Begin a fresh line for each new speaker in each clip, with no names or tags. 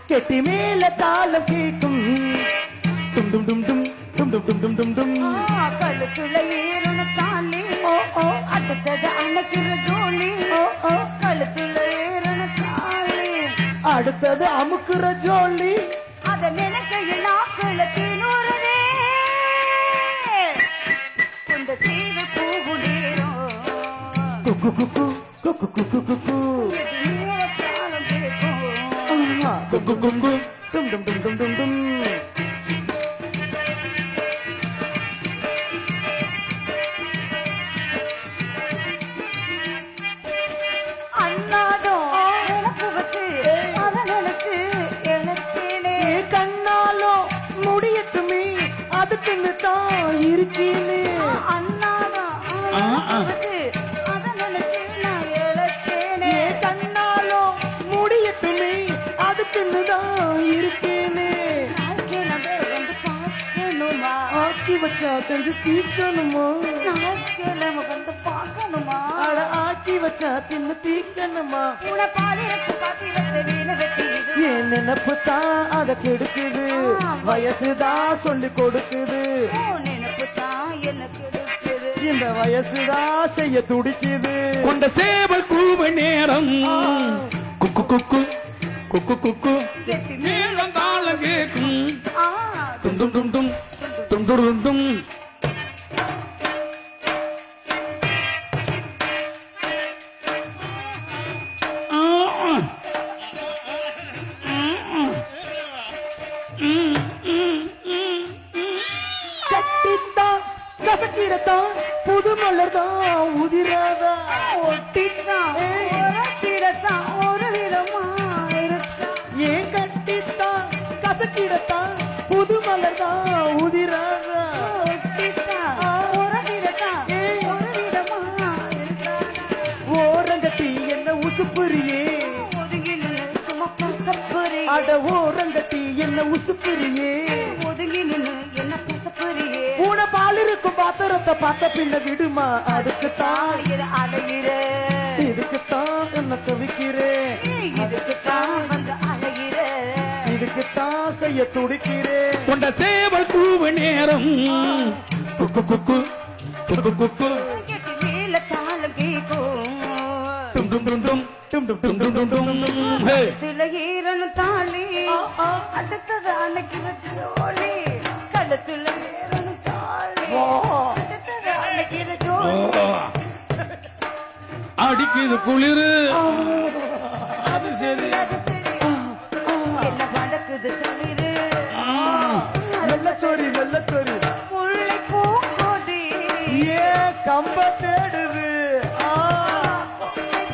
கெட்டி மேல தாளம் கேட்கும் டும் டும் டும் டும் டும் டும் டும் டும் டும் டும்
கழுத்துல ஏறுன தாலி அடுத்தது அணைக்கிற ஜோலி கழுத்துல ஏறுன தாலி
அடுத்தது அமுக்குற ஜோலி
அத நினைக்கையில் நாக்குல தீனூறுதே இந்த தீவு பூகு நேரம்
குக்கு குக்கு குக்கு குக்கு குக்கு
தாளம் கேட்கும்
குக்கு குக்கு டும் டும் டும் டும் டும் டும்
அண்ணாதோ எனக்கு வச்சு அத நினைச்சு எனச்சேனே
கண்ணாலோ முடியட்டுமே அதுக்குன்னு தான் இருக்கீன்னு
அண்ணாதோ வச்சு அத நினைச்சு நான் எனச்சேனே
கண்ணாலோ முடியட்டுமே அதுக்குன்னு தான் இருக்கேன்னு
நாக்கிலவே வந்து பார்க்கணுமா
ஆக்கி வச்சா செஞ்சு தீக்கணுமா
நாக்கிலவே வந்து பார்க்கணுமா
அட ஆக்கி வச்சா தின்னு தீக்கணுமா
உன பாலிரத்து பாத்திரத்தை வீண வெட்டியது
என் நினப்பு தான் அதை கெடுக்குது வயசுதான் சொல்லி கொடுக்குது
நினைப்பு தான் எனக்கு எடுக்குது
இந்த வயசுதான் செய்ய துடிக்குது
கொண்ட சேவல் கூவ நேரம் குக்கு குக்கு குக்கு குக்கு
கெட்டி
மேளம் தாளம் கேட்கும்
ஆ
டும் டும் டும் டும் டும் டும் டும்
கட்டித்தான் கசக்கிடத்தான் புது மலர்தான் உதிராதா
ஒட்டித்தான் உரத்திடத்தான் ஒரு விதமா இருக்கான்
ஏன் கட்டித்தான் கசக்கிடத்தான் புது மலர்தான் உதிராதா
ஒட்டித்தான் உரத்திடத்தான் ஒரு விதமா இருக்கான்
ஓரங்கட்டி என்ன உசுப்புரியே
ஒதுங்கி நின்று சும்மா பசப்புரி
அட ஓரங்கட்டி என்ன உசுப்புரியே
ஒதுங்கி நின்று என்ன பசப்புரியே
பூனை பால் இருக்கும் பாத்திரத்தை பார்த்த பின்ன விடுமா அதுக்குத்தான்
அலையிற அலையிற
இதுக்குத்தான் என்ன தவிக்கிறேன்
இதுக்குத்தான் வந்து அலையிற
இதுக்குத்தான் செய்ய துடிக்கிறேன்
கொண்ட சேவல் கூவ நேரம் குக்கு குக்கு குக்கு குக்கு
கெட்டி மேல தாளம் கேட்கும்
டும் டும் டும் டும் டும் டும் டும் டும் டும் டும் ஹே
சில ஈரனு தாலி அடுத்தது அணைக்கிற ஜோலி கழுத்துல ஏறனு தாலி அடுத்தது அணைக்கிற ஜோலி
அடிக்குது குளிரு அது சரி
அது சரி. என்ன வடக்குது தளிரு
வெள்ளச்சோரி வெள்ளச்சோரி
முல்லை பூங்கொடி
ஏ கம்ப தேடுது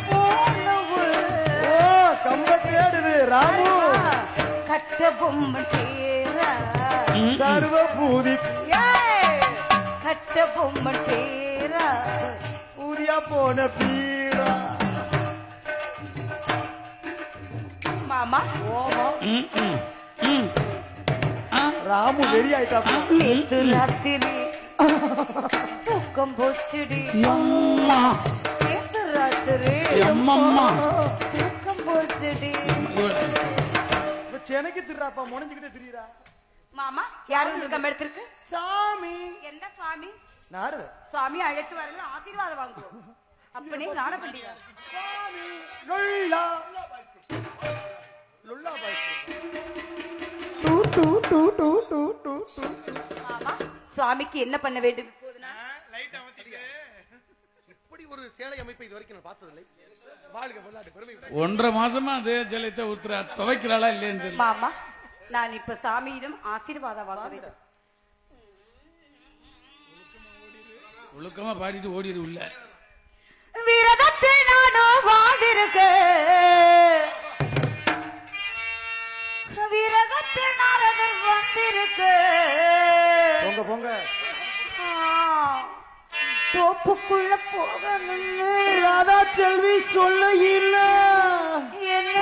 பூனவு
ஓ கம்ப தேடுது ராமு
கட்ட பொம்மை தேரா
சர்வ பூதி
கட்ட பொம்மை தேரா
பூதியா போன பீரா
மாமா
ஓமா
ம் ம் ம்
ராமு வெறி ஆயிட்டா
நேத்து ராத்திரி தூக்கம் போச்சுடி
அம்மா
நேத்து ராத்திரி
அம்மம்மா
தூக்கம் போச்சுடி
செனக்கு திராப்பா முனைஞ்சுக்கிட்டே திரியறா
மாமா யாரும் இருக்கம் எடுத்திருக்கு
சாமி
என்ன சுவாமி
நாரத
சுவாமி அழைத்து வரல ஆசீர்வாதம் வாங்குவோம் அப்பனே ஞான பண்டிகை
லொல்லா லொல்லா பாய் டூ டூ டூ டூ டூ டூ டூ
மாமா சுவாமிக்கு என்ன பண்ண வேண்டும் இப்போதுனா
இப்படி ஒரு சேலை அமைப்பை இது வரைக்கும் நான் பார்த்ததில்லை வாழ்க வரலாறு பெருமை
1.5 மாசமா அதே ஜலத்தை ஊத்துறா துவைக்கிறாளா இல்லைன்னு தெரியல
மாமா நான் இப்ப சாமியிடம் ஆசீர்வாதம் வாங்க வேண்டும்
ஒழுக்கமா பாடிட்டு ஓடிடு உள்ள
விரதத்தை நானும் வாழ்ந்திருக்க விரதத்தை நாரதர் வந்திருக்க
போங்க போங்க
தோப்புக்குள்ள போகணும்னு
ராதா செல்வி சொல்ல இல்ல
என்ன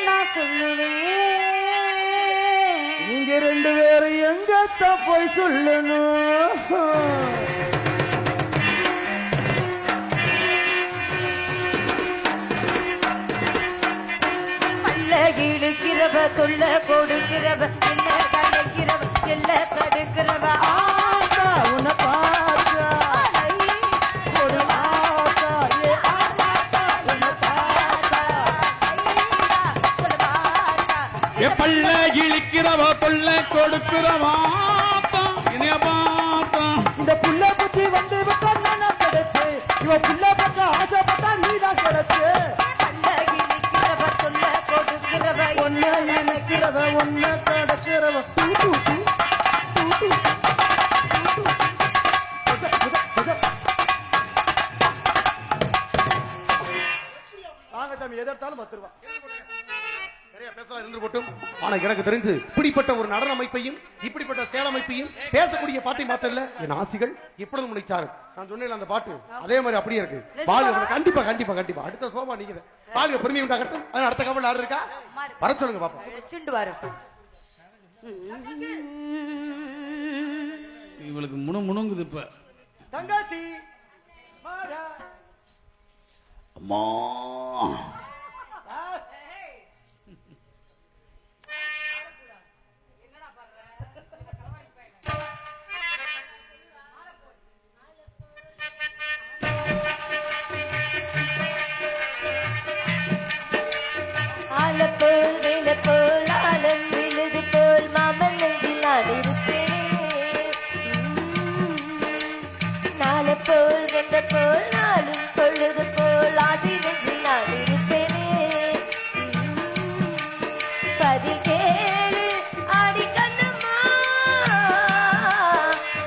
நான் சொல்லுவேன்
நீங்க ரெண்டு பேரும் எங்கத்தான் போய் சொல்லணும்
பல்ல
இழுக்கிறவ தொல்ல கொடுக்கிறவ என்ன கலைக்கிறவ எல்ல தடுக்கிறவ
ஆசா உன்னை பார்த்தா ஒரு ஆசா ஏ ஆசா உன்னை பார்த்தா
ஏ பல்ல இழிக்கிறவ தொல்ல கொடுக்கிறவா இனிய பார்த்தா
இந்த புள்ள பூச்சி வந்து விட்டா நான் கிடைச்சு இவ புள்ள பக்க ஆசைப்பட்டா நீதான் கிடைச்சு ஒன்ன நினைக்கிறவ ஒன்ன கிடைக்கிறவ நாகசாமி எதிர்த்தாலும் 10 ரூபா
நிறைய பேசலாம் இருந்து போட்டும். ஆனா எனக்கு தெரிந்து இப்படிப்பட்ட ஒரு நடன அமைப்பையும் இப்படிப்பட்ட சேல அமைப்பையும் பேசக்கூடிய பாட்டை மாத்தல என் ஆசிகள் எப்பொழுதும் நினைச்சாரு. நான் சொன்னேன் அந்த பாட்டு அதே மாதிரி அப்படியே இருக்கு. பாலுங்க கண்டிப்பா கண்டிப்பா கண்டிப்பா அடுத்த சோபா நீங்க பாலுங்க பெருமை உண்டாகட்டும். அடுத்த கவல் யாரு இருக்கா வர சொல்லுங்க பாப்பா.
இவளுக்கு முணுங்குது இப்ப.
தங்காச்சி மாடா
அம்மா
ஆலப்போல் வேலப்போல் ஆலம் விழுது போல் மாமன் நெஞ்சில் நான் இருப்பேன் நாலப்போல் வெந்த போல் நாளும் பொழுது போல் ஆசி நெஞ்சில் நான் இருப்பேனே பதில் கேளு ஆடி கண்ணம்மா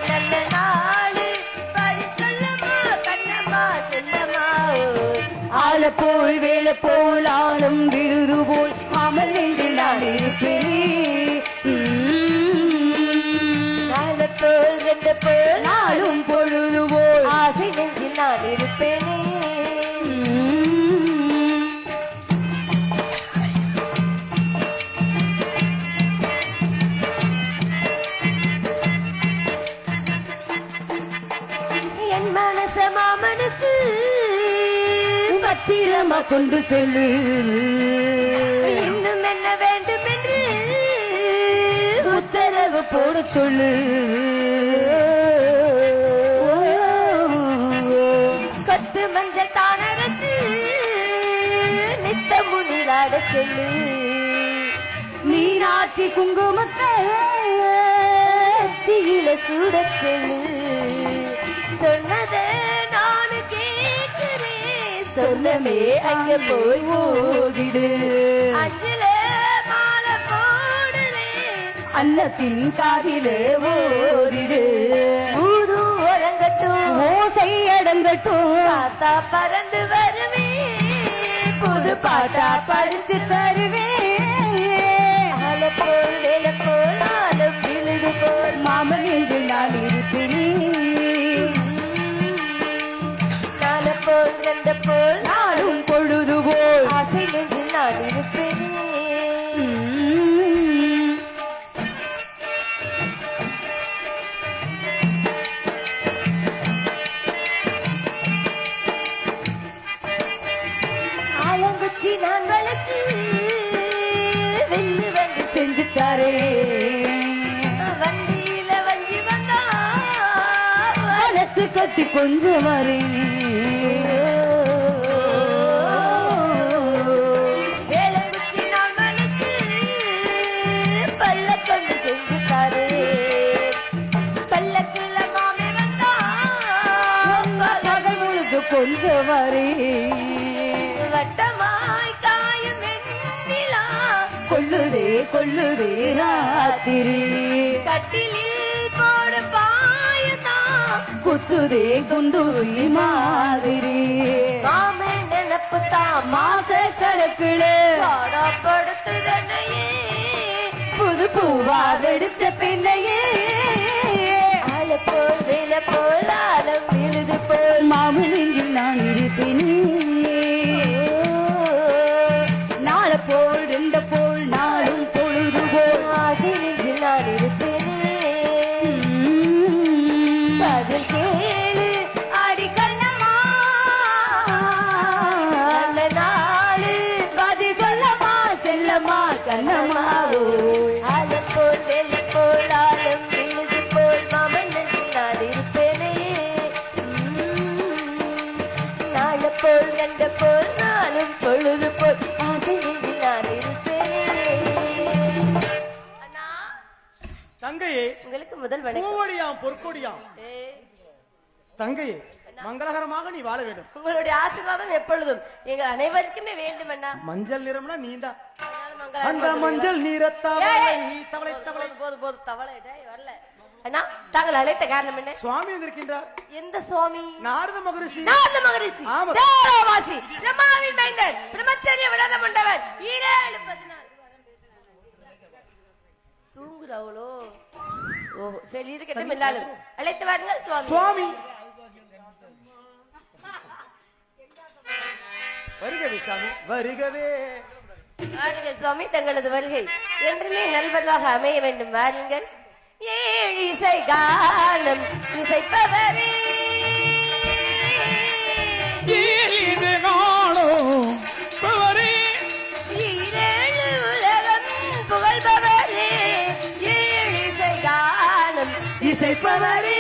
நல்ல நாளு பதில் சொல்லம்மா கண்ணம்மா சொல்லம்மா
ஆலப்போல் வேலை போல் ஆழம் விழுது போல் மாமல் நெஞ்சில் நான் இருப்பேன்
நாலப்போல் வெந்த போல்
நாளும் பொழுது போல்
ஆசை நெஞ்சில் நான் இருப்பேனே என் மனச மாமனுக்கு
பத்திரமா கொண்டு செல்லு
இன்னும் என்ன வேண்டும் என்று
உத்தரவு போட சொல்லு
கொத்து மஞ்சள் தானரச்சு நித்த முனிலாட சொல்லு
மீனாட்சி குங்குமத்தை
தீயில சூட சொல்லு சொன்னதே நானு கேட்கிறேன்
சொல்லமே அங்க போய் ஓடிடு
அஞ்சுல மாலை போடுறேன்
அன்னத்தின் காதிலே ஓடிடு
ஊரு உறங்கட்டும்
ஓசை அடங்கட்டும்
தாத்தா பறந்து வருவே
புது பாட்டா படிச்சு தருவேன்
போல் வேலை போல் ஆலம் விழுது போல்
மாமன் என்று நான் இருப்பேன்
நாள போல் கண்ட போல்
நாளும் பொழுது போல்
ஆசை நெஞ்சில் நான் இருப்பேன் ஆலங்குச்சி நான் வளைச்சு வெள்ளு வந்து
செஞ்சு தரேன்
வண்டியில வஞ்சி வந்தா
மனசு கட்டி கொஞ்சம் வரேன்
வேலங்குச்சி நான் வளைச்சு பல்ல கொண்டு செஞ்சு தாரு பல்லக்குள்ள மாமே வந்தா
மகள் முழுது கொஞ்சம் வரேன்
வட்டமாய் காயும் வெண்ணிலா
கொள்ளுதே கொள்ளுதே ராத்திரி
கட்டிலில் போடு பாயுதா
குத்துதே குண்டுரி மாதிரி
மாமே நினப்பு தான்
மாச கணக்குல
பாடப்படுத்துதனையே
புது பூவா வெடிச்ச பிள்ளையே
ஆள போல் வேலை போல் ஆலம் விழுது போல்
மாமனில் நான் இருப்பேன் நாளை போல் ரெண்ட போல் நாளும் பொழுது போல்
ஆசை நெஞ்சில் நான் இருப்பேனே பதில் கேளு ஆடி கண்ணம்மா நல்ல நாளு
பதி சொல்லமா செல்லமா
போல் ஆசை நெஞ்சில் நான் இருப்பேன். அண்ணா,
தங்கையே
உங்களுக்கு முதல் வணக்கம்.
பூவடியாம் பொற்கொடியாம்
ஏய்,
தங்கையே மங்களகரமாக நீ வாழ வேண்டும்.
உங்களுடைய ஆசீர்வாதம் எப்பொழுதும் எங்கள் அனைவருக்குமே வேண்டும் அண்ணா.
மஞ்சள் நிறம்னா நீண்டா
அதனால
அந்த
மங்களகரமாக
மஞ்சள் நிறத்தவளை தவளை தவளை
போதும் போதும் தவளை டேய், வரல அண்ணா. தாங்கள் அழைத்த காரணம் என்ன?
சுவாமி வந்திருக்கின்றார்.
எந்த சுவாமி?
நாரத மகரிஷி.
நாரத மகரிஷி,
ஆமா.
தேவவாசி, பிரம்மாவின் மைந்தன், பிரம்மச்சரிய விரதம் கொண்டவர், 714. தூங்குறாவளோ? ஓ சரி, இருக்கட்டும். எல்லாரும் அழைத்து வாருங்கள் சுவாமி.
சுவாமி வருகவே சாமி வருகவே.
வாருங்கள் சுவாமி, தங்களது வருகை என்றுமே நல்வதாக அமைய வேண்டும். வாருங்கள். ஏழு இசை கானம் இசைப்பவரே,
ஏழிது காணும் பவரே,
ஈரேழு உலகம் புகழ்பவரே, ஏழு இசை கானம் இசைப்பவரே,